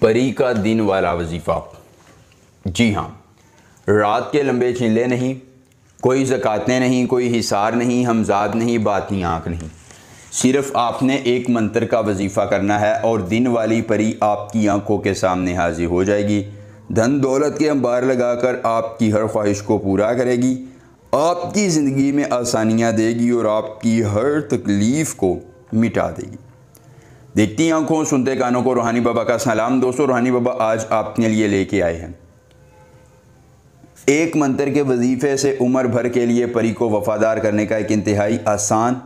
परी का दिन वाला वजीफ़ा। जी हाँ, रात के लंबे चिल्ले नहीं, कोई ज़कातें नहीं, कोई हिसार नहीं, हमजाद नहीं, बातनी आँख नहीं। सिर्फ़ आपने एक मंत्र का वजीफ़ा करना है और दिन वाली परी आपकी आंखों के सामने हाजिर हो जाएगी। धन दौलत के अंबार लगाकर आपकी हर ख्वाहिश को पूरा करेगी, आपकी ज़िंदगी में आसानियाँ देगी और आपकी हर तकलीफ़ को मिटा देगी। देखती आंखों, सुनते कानों को रूहानी बाबा का सलाम। दोस्तों, रूहानी बाबा आज आपके लिए लेके आए हैं एक मंत्र के वजीफ़े से उम्र भर के लिए परी को वफ़ादार करने का एक इंतहाई आसान,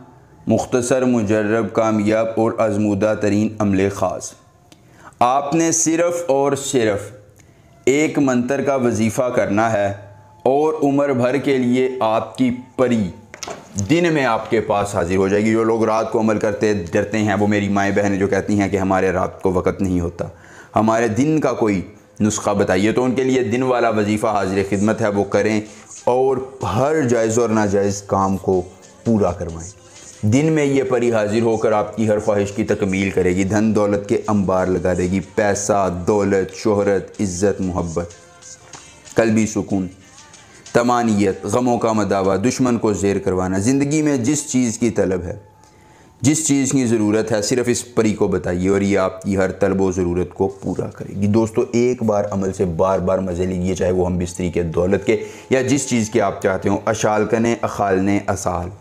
मुख्तसर, मुजर्रब, कामयाब और आजमूदा तरीन अमले ख़ास। आपने सिर्फ़ और सिर्फ़ एक मंत्र का वजीफ़ा करना है और उम्र भर के लिए आपकी परी दिन में आपके पास हाजिर हो जाएगी। जो लोग रात को अमल करते डरते हैं, वो मेरी माएँ बहनें जो कहती हैं कि हमारे रात को वक़्त नहीं होता, हमारे दिन का कोई नुस्खा बताइए, तो उनके लिए दिन वाला वजीफ़ा हाजिर खिदमत है, वो करें और हर जायज़ और नाजायज़ काम को पूरा करवाएं। दिन में ये परी हाजिर होकर आपकी हर ख्वाहिश की तकमील करेगी, धन दौलत के अंबार लगा देगी। पैसा, दौलत, शोहरत, इज़्ज़त, मोहब्बत, कल्बी सुकून, तमानियत, गमों का मदावा, दुश्मन को ज़ेर करवाना। ज़िंदगी में जिस चीज़ की तलब है, जिस चीज़ की ज़रूरत है, सिर्फ़ इस परी को बताइए और ये आपकी हर तलब व ज़रूरत को पूरा करेगी। दोस्तों, एक बार अमल से बार बार मज़े लीजिए, चाहे वो हम बिस्तरी के, दौलत के या जिस चीज़ के आप चाहते हो। अशालकने अखालने असाल,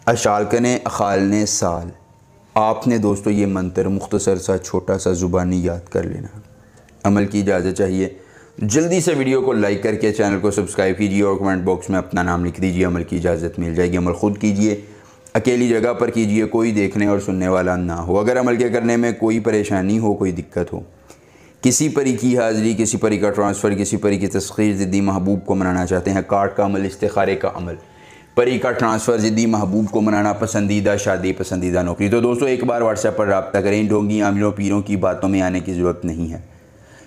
अशालकने अखालने साल। आपने दोस्तों ये मंत्र मुख्तसर सा छोटा सा ज़ुबानी याद कर लेना। अमल की इजाज़त चाहिए, जल्दी से वीडियो को लाइक करके चैनल को सब्सक्राइब कीजिए और कमेंट बॉक्स में अपना नाम लिख दीजिए। अमल की इजाज़त मिल जाएगी। अमल ख़ुद कीजिए, अकेली जगह पर कीजिए, कोई देखने और सुनने वाला ना हो। अगर अमल के करने में कोई परेशानी हो, कोई दिक्कत हो, किसी परी की हाज़िरी, किसी परी का ट्रांसफ़र, किसी परी की तस्ख़ीर, ज़िद्दी महबूब को मनाना चाहते हैं, कार्ड का अमल, इस्तिखारे का अमल, परी का ट्रांसफ़र, ज़िद्दी महबूब को मनाना, पसंदीदा शादी, पसंदीदा नौकरी, तो दोस्तों एक बार व्हाट्सएप पर रब्ता करें। ढोंगी, आमिलों, पीरों की बातों में आने की ज़रूरत नहीं है।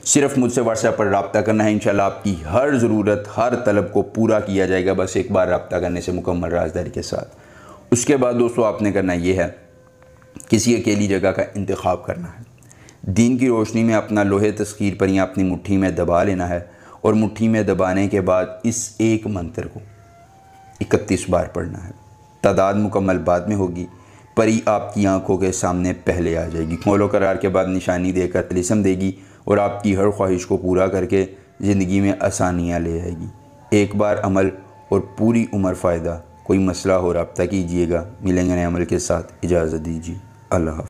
सिर्फ़ मुझसे व्हाट्सएप पर रब्ता करना है। इंशाल्लाह आपकी हर ज़रूरत, हर तलब को पूरा किया जाएगा, बस एक बार रब्ता करने से मुकम्मल राज़दारी के साथ। उसके बाद दोस्तों आपने करना ये है, किसी अकेली जगह का इंतखाब करना है। दिन की रोशनी में अपना लोहे तस्खीर परियाँ अपनी मुट्ठी में दबा लेना है और मुट्ठी में दबाने के बाद इस एक मंत्र को 31 बार पढ़ना है। तादाद मुकम्मल बाद में होगी। परी आपकी आंखों के सामने पहले आ जाएगी, कौलो करार के बाद निशानी देकर तिलिस्म देगी और आपकी हर ख्वाहिश को पूरा करके ज़िंदगी में आसानियाँ ले आएगी। एक बार अमल और पूरी उम्र फ़ायदा। कोई मसला हो रब्ता कीजिएगा। मिलेंगे नए अमल के साथ। इजाज़त दीजिए। अल्लाह।